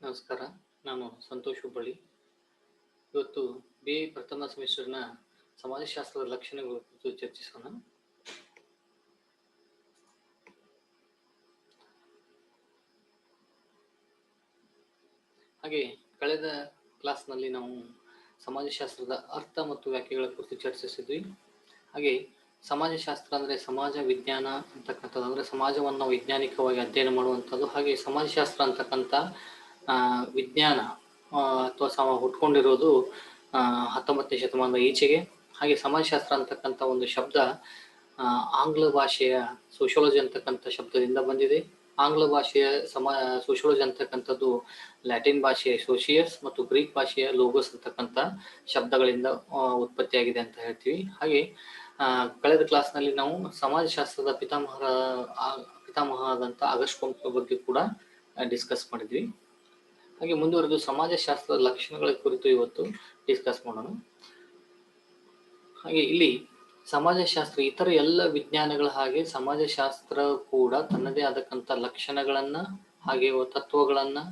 ನಮಸ್ಕಾರ. ನಾನು ಸಂತೋಷ್ ಹುಬ್ಬಳ್ಳಿ. ಇವತ್ತು BA ಪ್ರಥಮ ಸೆಮಿಸ್ಟರ್ನ ಸಮಾಜಶಾಸ್ತ್ರದ ಲಕ್ಷಣಗಳ ಕುರಿತು ಚರ್ಚಿಸೋಣ. ಹಾಗೆ ಕಳೆದ ಕ್ಲಾಸ್ನಲ್ಲಿ ನಾವು ಸಮಾಜಶಾಸ್ತ್ರದ ಅರ್ಥ ಮತ್ತು ವ್ಯಾಖ್ಯೆಗಳ ಕುರಿತು ಚರ್ಚಿಸಿದ್ವಿ. ಹಾಗೆ ಸಮಾಜಶಾಸ್ತ್ರ ಅಂದರೆ ಸಮಾಜ ವಿಜ್ಞಾನ ಅಂತಕ್ಕಂಥದ್ದು, ಅಂದರೆ ಸಮಾಜವನ್ನು ವೈಜ್ಞಾನಿಕವಾಗಿ ಅಧ್ಯಯನ ಮಾಡುವಂಥದ್ದು. ಹಾಗೆ ಸಮಾಜಶಾಸ್ತ್ರ ಅಂತಕ್ಕಂಥ ವಿಜ್ಞಾನ ಅಥವಾ ಹುಟ್ಕೊಂಡಿರೋದು 19ನೇ ಶತಮಾನದ ಈಚೆಗೆ. ಹಾಗೆ ಸಮಾಜಶಾಸ್ತ್ರ ಅಂತಕ್ಕಂಥ ಒಂದು ಶಬ್ದ ಆಂಗ್ಲ ಭಾಷೆಯ ಸೋಷಿಯಾಲಜಿ ಅಂತಕ್ಕಂಥ ಶಬ್ದದಿಂದ ಬಂದಿದೆ. ಆಂಗ್ಲ ಭಾಷೆಯ ಸೋಷಿಯಾಲಜಿ ಅಂತಕ್ಕಂಥದ್ದು ಲ್ಯಾಟಿನ್ ಭಾಷೆಯ ಸೋಷಿಯಸ್ ಮತ್ತು ಗ್ರೀಕ್ ಭಾಷೆಯ ಲೋಗೋಸ್ ಅಂತಕ್ಕಂಥ ಶಬ್ದಗಳಿಂದ ಉತ್ಪತ್ತಿಯಾಗಿದೆ ಅಂತ ಹೇಳ್ತೀವಿ. ಹಾಗೆ ಕಳೆದ ಕ್ಲಾಸ್ನಲ್ಲಿ ನಾವು ಸಮಾಜಶಾಸ್ತ್ರದ ಪಿತಾಮಹರಾದಂಥ ಆಗಸ್ಟ್ ಪೊಂಪೆ ಬಗ್ಗೆ ಕೂಡ ಡಿಸ್ಕಸ್ ಮಾಡಿದ್ವಿ. ಹಾಗೆ ಮುಂದುವರೆದು ಸಮಾಜಶಾಸ್ತ್ರದ ಲಕ್ಷಣಗಳ ಕುರಿತು ಇವತ್ತು ಡಿಸ್ಕಸ್ ಮಾಡೋಣ. ಹಾಗೆ ಇಲ್ಲಿ ಸಮಾಜಶಾಸ್ತ್ರ ಇತರ ಎಲ್ಲ ವಿಜ್ಞಾನಗಳ ಹಾಗೆ ಸಮಾಜಶಾಸ್ತ್ರ ಕೂಡ ತನ್ನದೇ ಆದಕ್ಕಂಥ ಲಕ್ಷಣಗಳನ್ನು, ಹಾಗೆ ತತ್ವಗಳನ್ನು,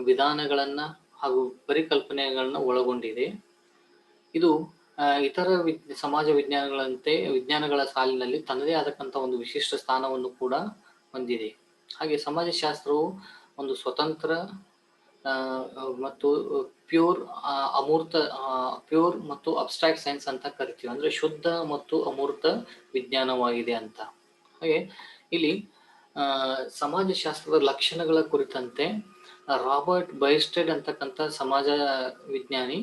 ವಿಧಾನಗಳನ್ನು ಹಾಗೂ ಪರಿಕಲ್ಪನೆಗಳನ್ನ ಒಳಗೊಂಡಿದೆ. ಇದು ಇತರ ಸಮಾಜ ವಿಜ್ಞಾನಗಳ ಸಾಲಿನಲ್ಲಿ ತನ್ನದೇ ಆದಕ್ಕಂಥ ಒಂದು ವಿಶಿಷ್ಟ ಸ್ಥಾನವನ್ನು ಕೂಡ ಹೊಂದಿದೆ. ಹಾಗೆ ಸಮಾಜಶಾಸ್ತ್ರವು ಒಂದು ಸ್ವತಂತ್ರ ಮತ್ತು ಪ್ಯೂರ್ ಮತ್ತು ಅಬ್ಸ್ಟ್ರಾಕ್ಟ್ ಸೈನ್ಸ್ ಅಂತ ಕರಿತೀವಿ. ಅಂದರೆ ಶುದ್ಧ ಮತ್ತು ಅಮೂರ್ತ ವಿಜ್ಞಾನವಾಗಿದೆ ಅಂತ. ಹಾಗೆ ಇಲ್ಲಿ ಸಮಾಜಶಾಸ್ತ್ರದ ಲಕ್ಷಣಗಳ ಕುರಿತಂತೆ ರಾಬರ್ಟ್ ಬೈಸ್ಟೆಡ್ ಅಂತಕ್ಕಂಥ ಸಮಾಜ ವಿಜ್ಞಾನಿ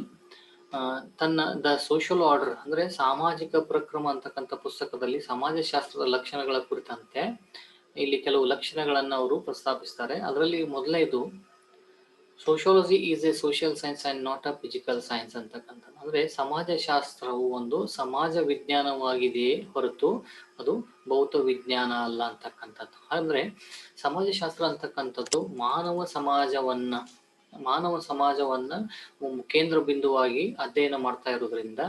ತನ್ನ ದ ಸೋಷಿಯಲ್ ಆರ್ಡರ್ ಅಂದರೆ ಸಾಮಾಜಿಕ ಪ್ರಕ್ರಮ ಅಂತಕ್ಕಂಥ ಪುಸ್ತಕದಲ್ಲಿ ಸಮಾಜಶಾಸ್ತ್ರದ ಲಕ್ಷಣಗಳ ಕುರಿತಂತೆ ಇಲ್ಲಿ ಕೆಲವು ಲಕ್ಷಣಗಳನ್ನು ಅವರು ಪ್ರಸ್ತಾಪಿಸ್ತಾರೆ. ಅದರಲ್ಲಿ ಮೊದಲನೇದು sociology is A social science and not a physical science ಅಂತಕ್ಕಂಥದ್ದು. ಅಂದರೆ ಸಮಾಜಶಾಸ್ತ್ರವು ಒಂದು ಸಮಾಜ ವಿಜ್ಞಾನವಾಗಿದೆಯೇ ಹೊರತು ಅದು ಭೌತ ವಿಜ್ಞಾನ ಅಲ್ಲ ಅಂತಕ್ಕಂಥದ್ದು. ಅಂದರೆ ಸಮಾಜಶಾಸ್ತ್ರ ಅಂತಕ್ಕಂಥದ್ದು ಮಾನವ ಸಮಾಜವನ್ನ ಕೇಂದ್ರ ಬಿಂದುವಾಗಿ ಅಧ್ಯಯನ ಮಾಡ್ತಾ ಇರೋದ್ರಿಂದ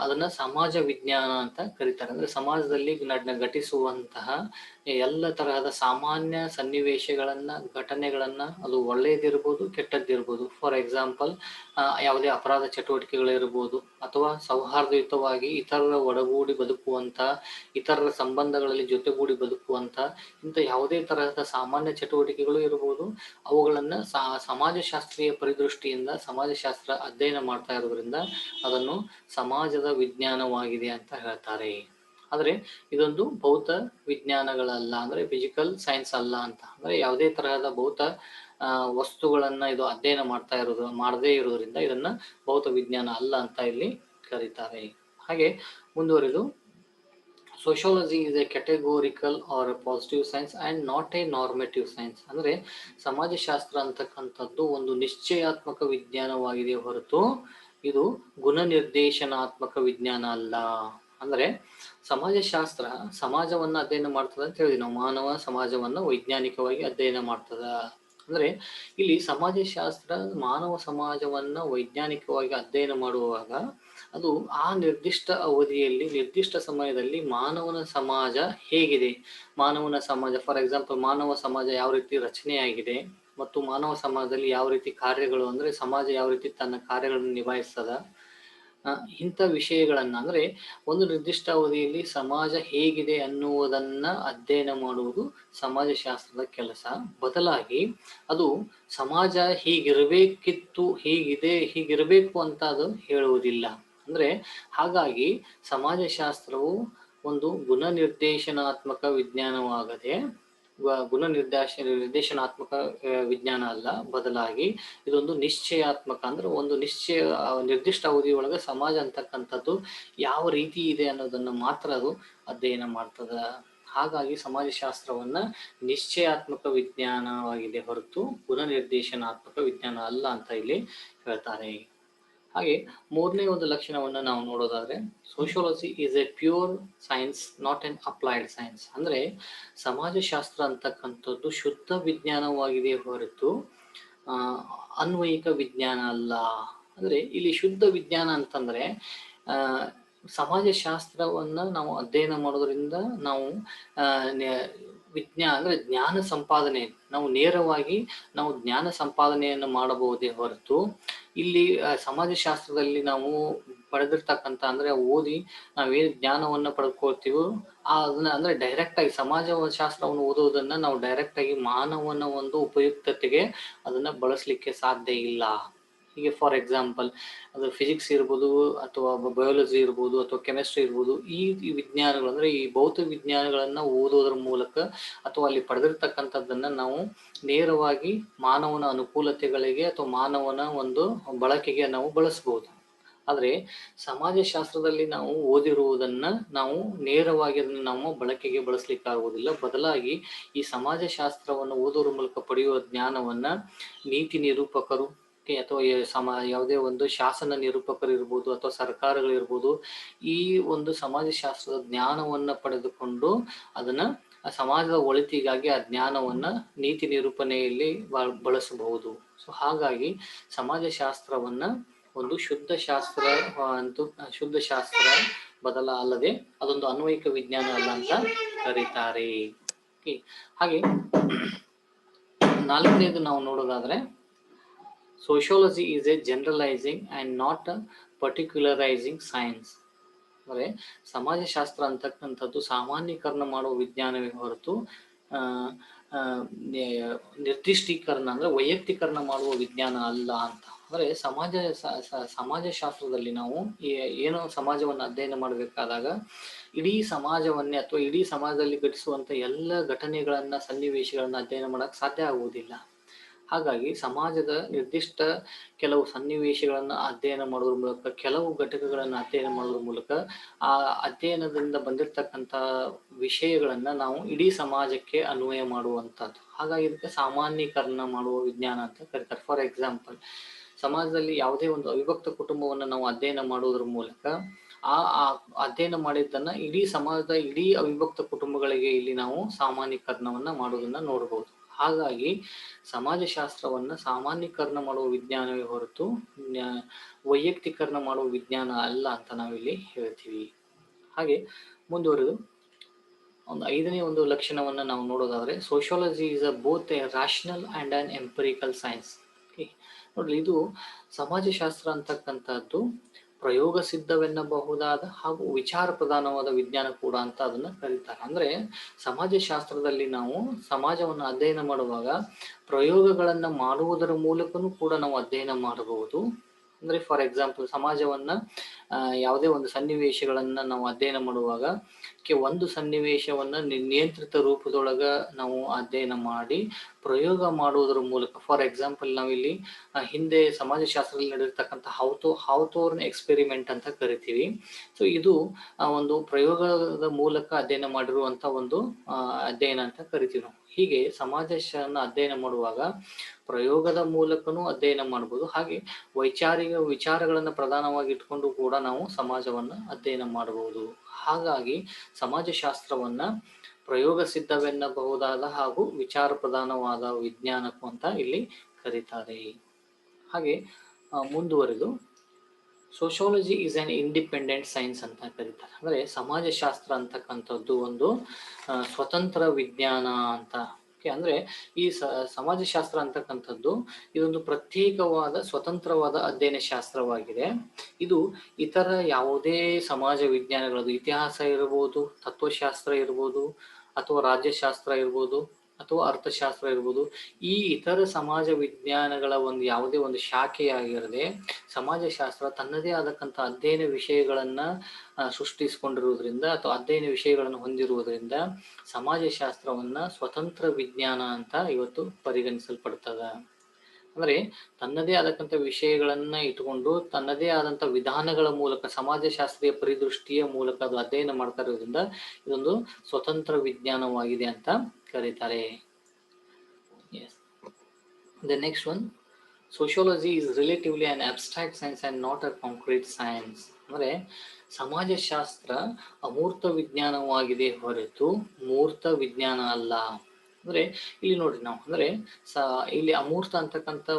ಅದನ್ನ ಸಮಾಜ ವಿಜ್ಞಾನ ಅಂತ ಕರೀತಾರೆ. ಅಂದ್ರೆ ಸಮಾಜದಲ್ಲಿ ಘಟಿಸುವಂತಹ ಎಲ್ಲ ತರಹದ ಸಾಮಾನ್ಯ ಸನ್ನಿವೇಶಗಳನ್ನ, ಘಟನೆಗಳನ್ನ, ಅದು ಒಳ್ಳೆಯದಿರ್ಬೋದು, ಕೆಟ್ಟದ್ದಿರ್ಬೋದು. ಫಾರ್ ಎಕ್ಸಾಂಪಲ್, ಯಾವುದೇ ಅಪರಾಧ ಚಟುವಟಿಕೆಗಳಿರ್ಬೋದು, ಅಥವಾ ಸೌಹಾರ್ದಯುತವಾಗಿ ಇತರರ ಒಡಗೂಡಿ ಬದುಕುವಂತ, ಇತರರ ಸಂಬಂಧಗಳಲ್ಲಿ ಜೊತೆಗೂಡಿ ಬದುಕುವಂತ ಇಂಥ ಯಾವುದೇ ತರಹದ ಸಾಮಾನ್ಯ ಚಟುವಟಿಕೆಗಳು ಇರ್ಬೋದು. ಅವುಗಳನ್ನ ಸಮಾಜಶಾಸ್ತ್ರೀಯ ಪರಿದೃಷ್ಟಿಯಿಂದ ಸಮಾಜಶಾಸ್ತ್ರ ಅಧ್ಯಯನ ಮಾಡ್ತಾ ಇರೋದ್ರಿಂದ ಅದನ್ನು ಸಮಾಜದ ವಿಜ್ಞಾನವಾಗಿದೆ ಅಂತ ಹೇಳ್ತಾರೆ. ಆದರೆ ಇದೊಂದು ಭೌತ ವಿಜ್ಞಾನಗಳಲ್ಲ, ಅಂದ್ರೆ ಫಿಸಿಕಲ್ ಸೈನ್ಸ್ ಅಲ್ಲ ಅಂತ. ಅಂದ್ರೆ ಯಾವುದೇ ತರಹದ ಭೌತ ವಸ್ತುಗಳನ್ನ ಇದು ಅಧ್ಯಯನ ಮಾಡದೇ ಇರೋದ್ರಿಂದ ಇದನ್ನ ಭೌತ ವಿಜ್ಞಾನ ಅಲ್ಲ ಅಂತ ಇಲ್ಲಿ ಕರೀತಾರೆ. ಹಾಗೆ ಮುಂದುವರಿದು sociology is a categorical or a positive science and not a normative science. ಅಂದರೆ ಸಮಾಜಶಾಸ್ತ್ರ ಅಂತಕ್ಕಂಥದ್ದು ಒಂದು ನಿಶ್ಚಯಾತ್ಮಕ ವಿಜ್ಞಾನವಾಗಿದೆ ಹೊರತು ಇದು ಗುಣನಿರ್ದೇಶನಾತ್ಮಕ ವಿಜ್ಞಾನ ಅಲ್ಲ. ಅಂದರೆ ಸಮಾಜಶಾಸ್ತ್ರ ಸಮಾಜವನ್ನು ಅಧ್ಯಯನ ಮಾಡ್ತದೆ ಅಂತ ಹೇಳಿದ್ವಿ ನಾವು. ಮಾನವ ಸಮಾಜವನ್ನು ವೈಜ್ಞಾನಿಕವಾಗಿ ಅಧ್ಯಯನ ಮಾಡ್ತದ. ಅಂದರೆ ಇಲ್ಲಿ ಸಮಾಜಶಾಸ್ತ್ರ ಮಾನವ ಸಮಾಜವನ್ನು ವೈಜ್ಞಾನಿಕವಾಗಿ ಅಧ್ಯಯನ ಮಾಡುವಾಗ ಅದು ಆ ನಿರ್ದಿಷ್ಟ ಅವಧಿಯಲ್ಲಿ, ನಿರ್ದಿಷ್ಟ ಸಮಯದಲ್ಲಿ ಮಾನವನ ಸಮಾಜ ಹೇಗಿದೆ, ಮಾನವನ ಸಮಾಜ ಫಾರ್ ಎಕ್ಸಾಂಪಲ್ ಮಾನವ ಸಮಾಜ ಯಾವ ರೀತಿ ರಚನೆಯಾಗಿದೆ ಮತ್ತು ಮಾನವ ಸಮಾಜದಲ್ಲಿ ಯಾವ ರೀತಿ ಕಾರ್ಯಗಳು, ಅಂದರೆ ಸಮಾಜ ಯಾವ ರೀತಿ ತನ್ನ ಕಾರ್ಯಗಳನ್ನು ನಿಭಾಯಿಸ್ತದ, ಇಂಥ ವಿಷಯಗಳನ್ನ, ಅಂದರೆ ಒಂದು ನಿರ್ದಿಷ್ಟ ಅವಧಿಯಲ್ಲಿ ಸಮಾಜ ಹೇಗಿದೆ ಅನ್ನುವುದನ್ನ ಅಧ್ಯಯನ ಮಾಡುವುದು ಸಮಾಜಶಾಸ್ತ್ರದ ಕೆಲಸ. ಬದಲಾಗಿ ಅದು ಸಮಾಜ ಹೀಗಿರಬೇಕು ಅಂತ ಅದು ಹೇಳುವುದಿಲ್ಲ. ಅಂದ್ರೆ ಹಾಗಾಗಿ ಸಮಾಜಶಾಸ್ತ್ರವು ಒಂದು ಗುಣನಿರ್ದೇಶನಾತ್ಮಕ ವಿಜ್ಞಾನವಾಗದೆ ನಿರ್ದೇಶನಾತ್ಮಕ ವಿಜ್ಞಾನ ಅಲ್ಲ. ಬದಲಾಗಿ ಇದೊಂದು ನಿಶ್ಚಯಾತ್ಮಕ, ಅಂದ್ರೆ ಒಂದು ನಿರ್ದಿಷ್ಟ ಅವಧಿಯೊಳಗೆ ಸಮಾಜ ಅಂತಕ್ಕಂಥದ್ದು ಯಾವ ರೀತಿ ಇದೆ ಅನ್ನೋದನ್ನ ಮಾತ್ರ ಅದು ಅಧ್ಯಯನ ಮಾಡ್ತದ. ಹಾಗಾಗಿ ಸಮಾಜಶಾಸ್ತ್ರವನ್ನ ನಿಶ್ಚಯಾತ್ಮಕ ವಿಜ್ಞಾನವಾಗಿದೆ ಹೊರತು ಗುಣನಿರ್ದೇಶನಾತ್ಮಕ ವಿಜ್ಞಾನ ಅಲ್ಲ ಅಂತ ಇಲ್ಲಿ ಹೇಳ್ತಾರೆ. ಹಾಗೆ ಮೂರನೇ ಒಂದು ಲಕ್ಷಣವನ್ನು ನಾವು ನೋಡೋದಾದ್ರೆ sociology is A pure science not an applied science. ಅಂದ್ರೆ ಸಮಾಜಶಾಸ್ತ್ರ ಅಂತಕ್ಕಂಥದ್ದು ಶುದ್ಧ ವಿಜ್ಞಾನವಾಗಿದೆ ಹೊರತು ಅನ್ವಯಿಕ ವಿಜ್ಞಾನ ಅಲ್ಲ. ಅಂದ್ರೆ ಇಲ್ಲಿ ಶುದ್ಧ ವಿಜ್ಞಾನ ಅಂತಂದ್ರೆ ಸಮಾಜಶಾಸ್ತ್ರವನ್ನ ನಾವು ಅಧ್ಯಯನ ಮಾಡೋದ್ರಿಂದ ನಾವು ಅಂದ್ರೆ ಜ್ಞಾನ ಸಂಪಾದನೆ, ನಾವು ನೇರವಾಗಿ ನಾವು ಜ್ಞಾನ ಸಂಪಾದನೆಯನ್ನು ಮಾಡಬಹುದೇ ಹೊರತು ಇಲ್ಲಿ ಸಮಾಜಶಾಸ್ತ್ರದಲ್ಲಿ ನಾವು ಪಡೆದಿರ್ತಕ್ಕಂಥ ಅಂದ್ರೆ ಓದಿ ನಾವೇನು ಜ್ಞಾನವನ್ನ ಪಡ್ಕೊಳ್ತೀವೋ ಅದನ್ನ ಅಂದ್ರೆ ಡೈರೆಕ್ಟ್ ಆಗಿ ಸಮಾಜ ಶಾಸ್ತ್ರವನ್ನು ಓದುವುದನ್ನ ನಾವು ಡೈರೆಕ್ಟ್ ಆಗಿ ಮಾನವನ ಒಂದು ಉಪಯುಕ್ತತೆಗೆ ಅದನ್ನ ಬಳಸಲಿಕ್ಕೆ ಸಾಧ್ಯ ಇಲ್ಲ. ಹೀಗೆ ಫಾರ್ ಎಕ್ಸಾಂಪಲ್ ಅದು ಫಿಸಿಕ್ಸ್ ಇರ್ಬೋದು ಅಥವಾ ಬಯಾಲಜಿ ಇರ್ಬೋದು ಅಥವಾ ಕೆಮಿಸ್ಟ್ರಿ ಇರ್ಬೋದು, ಈ ವಿಜ್ಞಾನಗಳು ಅಂದ್ರೆ ಈ ಭೌತ ವಿಜ್ಞಾನಗಳನ್ನ ಓದೋದ್ರ ಮೂಲಕ ಅಥವಾ ಅಲ್ಲಿ ಪಡೆದಿರ್ತಕ್ಕಂಥದ್ದನ್ನ ನಾವು ನೇರವಾಗಿ ಮಾನವನ ಅನುಕೂಲತೆಗಳಿಗೆ ಅಥವಾ ಮಾನವನ ಒಂದು ಬಳಕೆಗೆ ನಾವು ಬಳಸಬಹುದು. ಆದ್ರೆ ಸಮಾಜಶಾಸ್ತ್ರದಲ್ಲಿ ನಾವು ಓದಿರುವುದನ್ನ ನಾವು ನೇರವಾಗಿ ಅದನ್ನು ನಾವು ಬಳಕೆಗೆ ಬಳಸಲಿಕ್ಕಾಗುವುದಿಲ್ಲ. ಬದಲಾಗಿ ಈ ಸಮಾಜಶಾಸ್ತ್ರವನ್ನು ಓದೋದ್ರ ಮೂಲಕ ಪಡೆಯುವ ಜ್ಞಾನವನ್ನ ನೀತಿ ನಿರೂಪಕರು ಅಥವಾ ಯಾವುದೇ ಒಂದು ಶಾಸನ ನಿರೂಪಕರು ಇರ್ಬೋದು ಅಥವಾ ಸರ್ಕಾರಗಳಿರ್ಬೋದು, ಈ ಒಂದು ಸಮಾಜಶಾಸ್ತ್ರದ ಜ್ಞಾನವನ್ನ ಪಡೆದುಕೊಂಡು ಅದನ್ನ ಸಮಾಜದ ಒಳಿತಿಗಾಗಿ ಆ ಜ್ಞಾನವನ್ನ ನೀತಿ ನಿರೂಪಣೆಯಲ್ಲಿ ಬಳಸಬಹುದು. ಸೊ ಹಾಗಾಗಿ ಸಮಾಜಶಾಸ್ತ್ರವನ್ನ ಒಂದು ಶುದ್ಧ ಶಾಸ್ತ್ರ ಶುದ್ಧ ಶಾಸ್ತ್ರ ಅಲ್ಲದೆ ಅದೊಂದು ಅನ್ವಯಿಕ ವಿಜ್ಞಾನ ಅಲ್ಲ ಅಂತ ಕರೀತಾರೆ. ಹಾಗೆ ನಾಲ್ಕನೇದು ನಾವು ನೋಡೋದಾದ್ರೆ sociology is a generalising and not a particularising science. ಅಂದರೆ ಸಮಾಜಶಾಸ್ತ್ರ ಅಂತಕ್ಕಂಥದ್ದು ಸಾಮಾನ್ಯೀಕರಣ ಮಾಡುವ ವಿಜ್ಞಾನವೇ ಹೊರತು ನಿರ್ದಿಷ್ಟೀಕರಣ ಅಂದ್ರೆ ವೈಯಕ್ತೀಕರಣ ಮಾಡುವ ವಿಜ್ಞಾನ ಅಲ್ಲ ಅಂತ. ಅಂದರೆ ಸಮಾಜಶಾಸ್ತ್ರದಲ್ಲಿ ನಾವು ಏನೋ ಸಮಾಜವನ್ನು ಅಧ್ಯಯನ ಮಾಡಬೇಕಾದಾಗ ಇಡೀ ಸಮಾಜವನ್ನೇ ಅಥವಾ ಇಡೀ ಸಮಾಜದಲ್ಲಿ ಘಟಿಸುವಂತ ಎಲ್ಲ ಘಟನೆಗಳನ್ನ ಸನ್ನಿವೇಶಗಳನ್ನ ಅಧ್ಯಯನ ಮಾಡಕ್ ಸಾಧ್ಯ ಆಗುವುದಿಲ್ಲ. ಹಾಗಾಗಿ ಸಮಾಜದ ನಿರ್ದಿಷ್ಟ ಕೆಲವು ಸನ್ನಿವೇಶಗಳನ್ನು ಅಧ್ಯಯನ ಮಾಡೋದ್ರ ಮೂಲಕ, ಕೆಲವು ಘಟಕಗಳನ್ನು ಅಧ್ಯಯನ ಮಾಡೋದ್ರ ಮೂಲಕ ಆ ಅಧ್ಯಯನದಿಂದ ಬಂದಿರತಕ್ಕಂಥ ವಿಷಯಗಳನ್ನ ನಾವು ಇಡೀ ಸಮಾಜಕ್ಕೆ ಅನ್ವಯ ಮಾಡುವಂಥದ್ದು. ಹಾಗಾಗಿ ಇದಕ್ಕೆ ಸಾಮಾನ್ಯೀಕರಣ ಮಾಡುವ ವಿಜ್ಞಾನ ಅಂತ ಕರೀತಾರೆ. ಫಾರ್ ಎಕ್ಸಾಂಪಲ್, ಸಮಾಜದಲ್ಲಿ ಯಾವುದೇ ಒಂದು ಅವಿಭಕ್ತ ಕುಟುಂಬವನ್ನು ನಾವು ಅಧ್ಯಯನ ಮಾಡೋದ್ರ ಮೂಲಕ ಆ ಅಧ್ಯಯನ ಮಾಡಿದ್ದನ್ನ ಇಡೀ ಸಮಾಜದ ಇಡೀ ಅವಿಭಕ್ತ ಕುಟುಂಬಗಳಿಗೆ ಇಲ್ಲಿ ನಾವು ಸಾಮಾನ್ಯೀಕರಣವನ್ನ ಮಾಡೋದನ್ನ ನೋಡಬಹುದು. ಹಾಗಾಗಿ ಸಮಾಜಶಾಸ್ತ್ರವನ್ನ ಸಾಮಾನ್ಯೀಕರಣ ಮಾಡುವ ವಿಜ್ಞಾನವೇ ಹೊರತು ವೈಯಕ್ತೀಕರಣ ಮಾಡುವ ವಿಜ್ಞಾನ ಅಲ್ಲ ಅಂತ ನಾವಿಲ್ಲಿ ಹೇಳ್ತೀವಿ. ಹಾಗೆ ಮುಂದುವರೆದು ಒಂದು ಐದನೇ ಒಂದು ಲಕ್ಷಣವನ್ನ ನಾವು ನೋಡೋದಾದ್ರೆ sociology is a both A rational and an empirical science. ನೋಡ್ರಿ, ಇದು ಸಮಾಜಶಾಸ್ತ್ರ ಅಂತಕ್ಕಂಥದ್ದು ಪ್ರಯೋಗ ಸಿದ್ಧವೆನ್ನಬಹುದಾದ ಹಾಗೂ ವಿಚಾರ ಪ್ರಧಾನವಾದ ವಿಜ್ಞಾನ ಕೂಡ ಅಂತ ಅದನ್ನ ಕರೀತಾರೆ. ಅಂದ್ರೆ ಸಮಾಜಶಾಸ್ತ್ರದಲ್ಲಿ ನಾವು ಸಮಾಜವನ್ನು ಅಧ್ಯಯನ ಮಾಡುವಾಗ ಪ್ರಯೋಗಗಳನ್ನ ಮಾಡುವುದರ ಮೂಲಕನೂ ಕೂಡ ನಾವು ಅಧ್ಯಯನ ಮಾಡಬಹುದು. ಅಂದ್ರೆ ಫಾರ್ ಎಕ್ಸಾಂಪಲ್, ಸಮಾಜವನ್ನ ಯಾವುದೇ ಒಂದು ಸನ್ನಿವೇಶಗಳನ್ನ ನಾವು ಅಧ್ಯಯನ ಮಾಡುವಾಗ ಒಂದು ಸನ್ನಿವೇಶವನ್ನ ನಿಯಂತ್ರಿತ ರೂಪದೊಳಗ ನಾವು ಅಧ್ಯಯನ ಮಾಡಿ ಪ್ರಯೋಗ ಮಾಡುವುದರ ಮೂಲಕ, ಫಾರ್ ಎಕ್ಸಾಂಪಲ್ ನಾವಿಲ್ಲಿ ಹಿಂದೆ ಸಮಾಜಶಾಸ್ತ್ರದಲ್ಲಿ ನಡೆದಿರ್ತಕ್ಕಂಥ ಹೌಥೋರ್ನ್ ಎಕ್ಸ್ಪೆರಿಮೆಂಟ್ ಅಂತ ಕರಿತೀವಿ. ಸೊ ಇದು ಒಂದು ಪ್ರಯೋಗದ ಮೂಲಕ ಅಧ್ಯಯನ ಮಾಡಿರುವಂತ ಒಂದು ಅಧ್ಯಯನ ಅಂತ ಕರಿತೀವಿ ನಾವು. ಹೀಗೆ ಸಮಾಜಶಾಸ್ತ್ರ ಅಧ್ಯಯನ ಮಾಡುವಾಗ ಪ್ರಯೋಗದ ಮೂಲಕನೂ ಅಧ್ಯಯನ ಮಾಡಬಹುದು. ಹಾಗೆ ವೈಚಾರಿಕ ವಿಚಾರಗಳನ್ನ ಪ್ರಧಾನವಾಗಿ ಇಟ್ಕೊಂಡು ಕೂಡ ನಾವು ಸಮಾಜವನ್ನ ಅಧ್ಯಯನ ಮಾಡಬಹುದು. ಹಾಗಾಗಿ ಸಮಾಜಶಾಸ್ತ್ರವನ್ನ ಪ್ರಯೋಗ ಸಿದ್ಧವೆನ್ನಬಹುದಾದ ಹಾಗೂ ವಿಚಾರ ಪ್ರಧಾನವಾದ ವಿಜ್ಞಾನಕ್ಕೂ ಅಂತ ಇಲ್ಲಿ ಕರೀತಾರೆ. ಹಾಗೆ ಮುಂದುವರೆದು sociology is on independent science ಅಂತ ಕರೀತಾರೆ. ಅಂದ್ರೆ ಸಮಾಜಶಾಸ್ತ್ರ ಅಂತಕ್ಕಂಥದ್ದು ಒಂದು ಸ್ವತಂತ್ರ ವಿಜ್ಞಾನ ಅಂತ. ಅಂದ್ರೆ ಈ ಸಮಾಜಶಾಸ್ತ್ರ ಅಂತಕ್ಕಂಥದ್ದು ಇದೊಂದು ಪ್ರತ್ಯೇಕವಾದ ಸ್ವತಂತ್ರವಾದ ಅಧ್ಯಯನ ಶಾಸ್ತ್ರವಾಗಿದೆ. ಇದು ಇತರ ಯಾವುದೇ ಸಮಾಜ ವಿಜ್ಞಾನಗಳದ್ದು ಇತಿಹಾಸ ಇರ್ಬೋದು, ತತ್ವಶಾಸ್ತ್ರ ಇರ್ಬೋದು, ಅಥವಾ ರಾಜ್ಯಶಾಸ್ತ್ರ ಇರ್ಬೋದು, ಅಥವಾ ಅರ್ಥಶಾಸ್ತ್ರ ಇರ್ಬೋದು, ಈ ಇತರ ಸಮಾಜ ವಿಜ್ಞಾನಗಳ ಒಂದು ಯಾವುದೇ ಒಂದು ಶಾಖೆಯಾಗಿರದೆ ಸಮಾಜಶಾಸ್ತ್ರ ತನ್ನದೇ ಆದಕ್ಕಂಥ ಅಧ್ಯಯನ ವಿಷಯಗಳನ್ನ ಸೃಷ್ಟಿಸಿಕೊಂಡಿರುವುದರಿಂದ ಅಥವಾ ಅಧ್ಯಯನ ವಿಷಯಗಳನ್ನು ಹೊಂದಿರುವುದರಿಂದ ಸಮಾಜಶಾಸ್ತ್ರವನ್ನ ಸ್ವತಂತ್ರ ವಿಜ್ಞಾನ ಅಂತ ಇವತ್ತು ಪರಿಗಣಿಸಲ್ಪಡ್ತದ. ಅಂದ್ರೆ ತನ್ನದೇ ಆದಕ್ಕಂಥ ವಿಷಯಗಳನ್ನ ಇಟ್ಟುಕೊಂಡು ತನ್ನದೇ ಆದಂಥ ವಿಧಾನಗಳ ಮೂಲಕ ಸಮಾಜಶಾಸ್ತ್ರೀಯ ಪರಿದೃಷ್ಟಿಯ ಮೂಲಕ ಅದು ಅಧ್ಯಯನ ಮಾಡ್ತಾ ಇರೋದ್ರಿಂದ ಇದೊಂದು ಸ್ವತಂತ್ರ ವಿಜ್ಞಾನವಾಗಿದೆ ಅಂತ ಕರೀತಾರೆ. The next one, sociology is relatively an abstract science and not a concrete science. ಅಂದ್ರೆ ಸಮಾಜಶಾಸ್ತ್ರ ಅಮೂರ್ತ ವಿಜ್ಞಾನವಾಗಿದೆ ಹೊರತು ಮೂರ್ತ ವಿಜ್ಞಾನ ಅಲ್ಲ. ಅಂದ್ರೆ ಇಲ್ಲಿ ನೋಡ್ರಿ ನಾವು ಅಂದ್ರೆ ಸ ಇಲ್ಲಿ ಅಮೂರ್ತ ಅಂತಕ್ಕಂಥ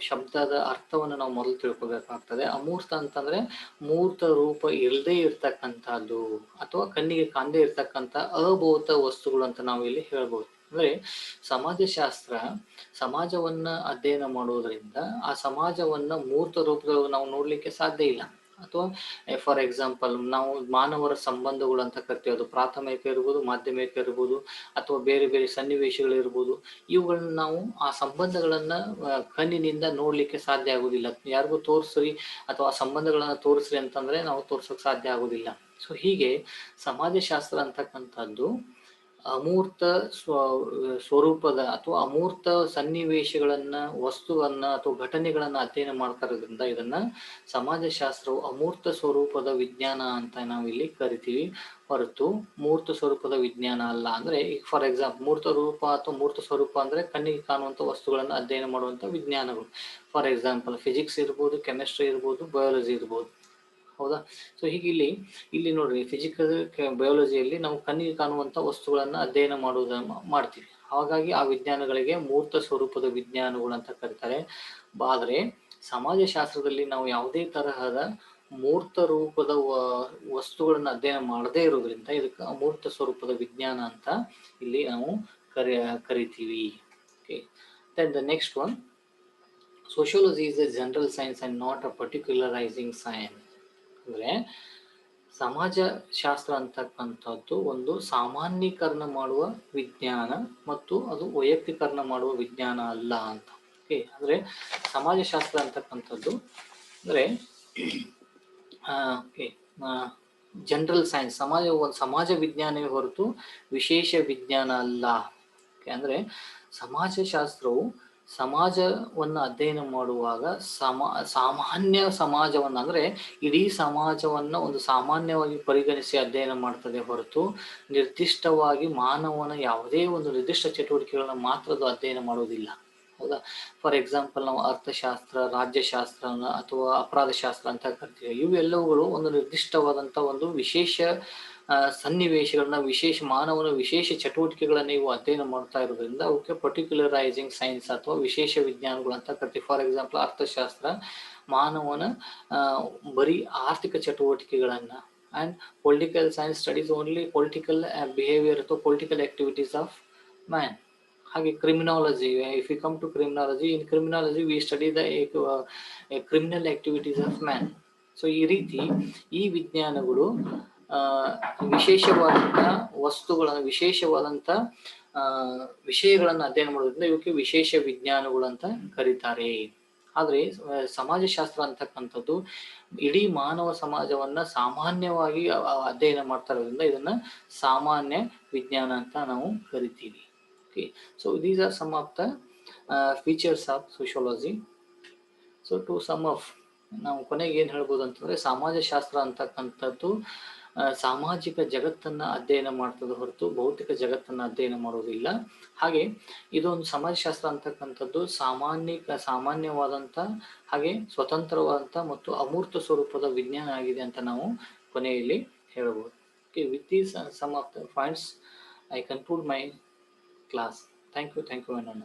ಶಬ್ದದ ಅರ್ಥವನ್ನು ನಾವು ಮೊದಲು ತಿಳ್ಕೊಬೇಕಾಗ್ತದೆ. ಅಮೂರ್ತ ಅಂತಂದ್ರೆ ಮೂರ್ತ ರೂಪ ಇಲ್ಲದೆ ಇರ್ತಕ್ಕಂಥದ್ದು ಅಥವಾ ಕಣ್ಣಿಗೆ ಕಾಣದೇ ಇರ್ತಕ್ಕಂಥ ಅಭೌತ ವಸ್ತುಗಳು ಅಂತ ನಾವು ಇಲ್ಲಿ ಹೇಳ್ಬೋದು. ಅಂದ್ರೆ ಸಮಾಜಶಾಸ್ತ್ರ ಸಮಾಜವನ್ನ ಅಧ್ಯಯನ ಮಾಡುವುದರಿಂದ ಆ ಸಮಾಜವನ್ನ ಮೂರ್ತ ರೂಪದೊಳಗೆ ನಾವು ನೋಡ್ಲಿಕ್ಕೆ ಸಾಧ್ಯ ಇಲ್ಲ. ಅಥವಾ ಫಾರ್ ಎಕ್ಸಾಂಪಲ್ ನಾವು ಮಾನವರ ಸಂಬಂಧಗಳು ಅಂತ ಕರಿತೀವಿ, ಅದು ಪ್ರಾಥಮಿಕ ಇರ್ಬೋದು, ಮಾಧ್ಯಮಿಕ ಇರ್ಬೋದು, ಅಥವಾ ಬೇರೆ ಬೇರೆ ಸನ್ನಿವೇಶಗಳಿರ್ಬೋದು. ಇವುಗಳನ್ನ ನಾವು ಆ ಸಂಬಂಧಗಳನ್ನ ಕಣ್ಣಿನಿಂದ ನೋಡ್ಲಿಕ್ಕೆ ಸಾಧ್ಯ ಆಗುದಿಲ್ಲ. ಯಾರಿಗೂ ತೋರಿಸ್ರಿ ಅಥವಾ ಆ ಸಂಬಂಧಗಳನ್ನ ತೋರಿಸ್ರಿ ಅಂತಂದ್ರೆ ನಾವು ತೋರ್ಸೋಕ್ ಸಾಧ್ಯ ಆಗುದಿಲ್ಲ. ಸೊ ಹೀಗೆ ಸಮಾಜಶಾಸ್ತ್ರ ಅಂತಕ್ಕಂಥದ್ದು ಅಮೂರ್ತ ಸ್ವರೂಪದ ಅಥವಾ ಅಮೂರ್ತ ಸನ್ನಿವೇಶಗಳನ್ನ, ವಸ್ತುವನ್ನ ಅಥವಾ ಘಟನೆಗಳನ್ನ ಅಧ್ಯಯನ ಮಾಡ್ತಾ ಇರೋದ್ರಿಂದ ಇದನ್ನ ಸಮಾಜಶಾಸ್ತ್ರವು ಅಮೂರ್ತ ಸ್ವರೂಪದ ವಿಜ್ಞಾನ ಅಂತ ನಾವಿಲ್ಲಿ ಕರಿತೀವಿ, ಹೊರತು ಮೂರ್ತ ಸ್ವರೂಪದ ವಿಜ್ಞಾನ ಅಲ್ಲ. ಅಂದ್ರೆ ಫಾರ್ ಎಕ್ಸಾಂಪಲ್ ಮೂರ್ತ ರೂಪ ಅಥವಾ ಮೂರ್ತ ಸ್ವರೂಪ ಅಂದ್ರೆ ಕಣ್ಣಿಗೆ ಕಾಣುವಂತ ವಸ್ತುಗಳನ್ನ ಅಧ್ಯಯನ ಮಾಡುವಂತ ವಿಜ್ಞಾನಗಳು. ಫಾರ್ ಎಕ್ಸಾಂಪಲ್ ಫಿಸಿಕ್ಸ್ ಇರ್ಬೋದು, ಕೆಮಿಸ್ಟ್ರಿ ಇರ್ಬೋದು, ಬಯಾಲಜಿ ಇರ್ಬೋದು. ಹೌದಾ? ಸೊ ಹೀಗೆ ಇಲ್ಲಿ ನೋಡ್ರಿ, ಫಿಸಿಕಲ್ ಬಯಾಲಜಿಯಲ್ಲಿ ನಾವು ಕಣ್ಣಿಗೆ ಕಾಣುವಂತ ವಸ್ತುಗಳನ್ನ ಅಧ್ಯಯನ ಮಾಡುವುದನ್ನು ಮಾಡ್ತೀವಿ. ಹಾಗಾಗಿ ಆ ವಿಜ್ಞಾನಗಳಿಗೆ ಮೂರ್ತ ಸ್ವರೂಪದ ವಿಜ್ಞಾನಗಳು ಅಂತ ಕರೀತಾರೆ. ಆದ್ರೆ ಸಮಾಜಶಾಸ್ತ್ರದಲ್ಲಿ ನಾವು ಯಾವುದೇ ತರಹದ ಮೂರ್ತ ರೂಪದ ವಸ್ತುಗಳನ್ನ ಅಧ್ಯಯನ ಮಾಡದೇ ಇರೋದ್ರಿಂದ ಇದಕ್ಕೆ ಅಮೂರ್ತ ಸ್ವರೂಪದ ವಿಜ್ಞಾನ ಅಂತ ಇಲ್ಲಿ ನಾವು ಕರಿತೀವಿ. Okay, then the next one, sociology is a general science and not a particularizing science. ಅಂದ್ರೆ ಸಮಾಜಶಾಸ್ತ್ರ ಅಂತಕ್ಕಂಥದ್ದು ಒಂದು ಸಾಮಾನ್ಯೀಕರಣ ಮಾಡುವ ವಿಜ್ಞಾನ ಮತ್ತು ಅದು ವೈಯಕ್ತೀಕರಣ ಮಾಡುವ ವಿಜ್ಞಾನ ಅಲ್ಲ ಅಂತ. ಓಕೆ, ಅಂದ್ರೆ ಸಮಾಜಶಾಸ್ತ್ರ ಅಂತಕ್ಕಂಥದ್ದು ಅಂದ್ರೆ ಜನರಲ್ ಸೈನ್ಸ್, ಸಮಾಜ ವಿಜ್ಞಾನವೇ ಹೊರತು ವಿಶೇಷ ವಿಜ್ಞಾನ ಅಲ್ಲ. ಅಂದ್ರೆ ಸಮಾಜಶಾಸ್ತ್ರವು ಸಮಾಜವನ್ನ ಅಧ್ಯಯನ ಮಾಡುವಾಗ ಸಾಮಾನ್ಯ ಸಮಾಜವನ್ನ ಅಂದ್ರೆ ಇಡೀ ಸಮಾಜವನ್ನ ಒಂದು ಸಾಮಾನ್ಯವಾಗಿ ಪರಿಗಣಿಸಿ ಅಧ್ಯಯನ ಮಾಡ್ತದೆ ಹೊರತು ನಿರ್ದಿಷ್ಟವಾಗಿ ಮಾನವನ ಯಾವುದೇ ಒಂದು ನಿರ್ದಿಷ್ಟ ಚಟುವಟಿಕೆಗಳನ್ನ ಮಾತ್ರ ಅದು ಅಧ್ಯಯನ ಮಾಡುವುದಿಲ್ಲ. ಹೌದಾ? ಫಾರ್ ಎಕ್ಸಾಂಪಲ್ ನಾವು ಅರ್ಥಶಾಸ್ತ್ರ, ರಾಜ್ಯಶಾಸ್ತ್ರ ಅಥವಾ ಅಪರಾಧ ಶಾಸ್ತ್ರ ಅಂತ ಕರಿತೀವಿ. ಇವೆಲ್ಲವುಗಳು ಒಂದು ನಿರ್ದಿಷ್ಟವಾದಂತ ಒಂದು ವಿಶೇಷ ಸನ್ನಿವೇಶಗಳನ್ನ, ಮಾನವನ ವಿಶೇಷ ಚಟುವಟಿಕೆಗಳನ್ನ ಇವು ಅಧ್ಯಯನ ಮಾಡ್ತಾ ಇರೋದ್ರಿಂದ ಅವಕ್ಕೆ ಪರ್ಟಿಕ್ಯುಲರೈಸಿಂಗ್ ಸೈನ್ಸ್ ಅಥವಾ ವಿಶೇಷ ವಿಜ್ಞಾನಗಳು ಅಂತ ಕರಿತೀವಿ. ಫಾರ್ ಎಕ್ಸಾಂಪಲ್ ಅರ್ಥಶಾಸ್ತ್ರ ಮಾನವನ ಬರೀ ಆರ್ಥಿಕ ಚಟುವಟಿಕೆಗಳನ್ನ, and political science studies only political behaviour ಅಥವಾ ಪೊಲಿಟಿಕಲ್ ಆಕ್ಟಿವಿಟೀಸ್ ಆಫ್ ಮ್ಯಾನ್. ಹಾಗೆ criminology, if you come to criminology, in criminology we study the criminal activities of man. So ಈ ರೀತಿ ಈ ವಿಜ್ಞಾನಗಳು ವಿಶೇಷವಾದಂಥ ವಸ್ತುಗಳನ್ನು, ವಿಶೇಷವಾದಂಥ ವಿಷಯಗಳನ್ನು ಅಧ್ಯಯನ ಮಾಡೋದ್ರಿಂದ ಇವಕ್ಕೆ ವಿಶೇಷ ವಿಜ್ಞಾನಗಳು ಅಂತ ಕರೀತಾರೆ. ಆದರೆ ಸಮಾಜಶಾಸ್ತ್ರ ಅಂತಕ್ಕಂಥದ್ದು ಇಡೀ ಮಾನವ ಸಮಾಜವನ್ನ ಸಾಮಾನ್ಯವಾಗಿ ಅಧ್ಯಯನ ಮಾಡ್ತಾ ಇರೋದ್ರಿಂದ ಇದನ್ನ ಸಾಮಾನ್ಯ ವಿಜ್ಞಾನ ಅಂತ ನಾವು ಕರಿತೀವಿ. Okay, so these are some of the features of sociology. So to sum up, ನಾವು ಕೊನೆಗೆ ಏನು ಹೇಳ್ಬೋದು ಅಂತಂದ್ರೆ ಸಮಾಜಶಾಸ್ತ್ರ ಅಂತಕ್ಕಂಥದ್ದು ಸಾಮಾಜಿಕ ಜಗತ್ತನ್ನ ಅಧ್ಯಯನ ಮಾಡ್ತದೆ ಹೊರತು ಭೌತಿಕ ಜಗತ್ತನ್ನ ಅಧ್ಯಯನ ಮಾಡೋದಿಲ್ಲ. ಹಾಗೆ ಇದೊಂದು ಸಮಾಜಶಾಸ್ತ್ರ ಅಂತಕ್ಕಂಥದ್ದು ಸಾಮಾನ್ಯವಾದಂಥ ಹಾಗೆ ಸ್ವತಂತ್ರವಾದಂಥ ಮತ್ತು ಅಮೂರ್ತ ಸ್ವರೂಪದ ವಿಜ್ಞಾನ ಆಗಿದೆ ಅಂತ ನಾವು ಕೊನೆಯಲ್ಲಿ ಹೇಳಬಹುದು. Okay, with these some of the points I conclude my class. Thank you, and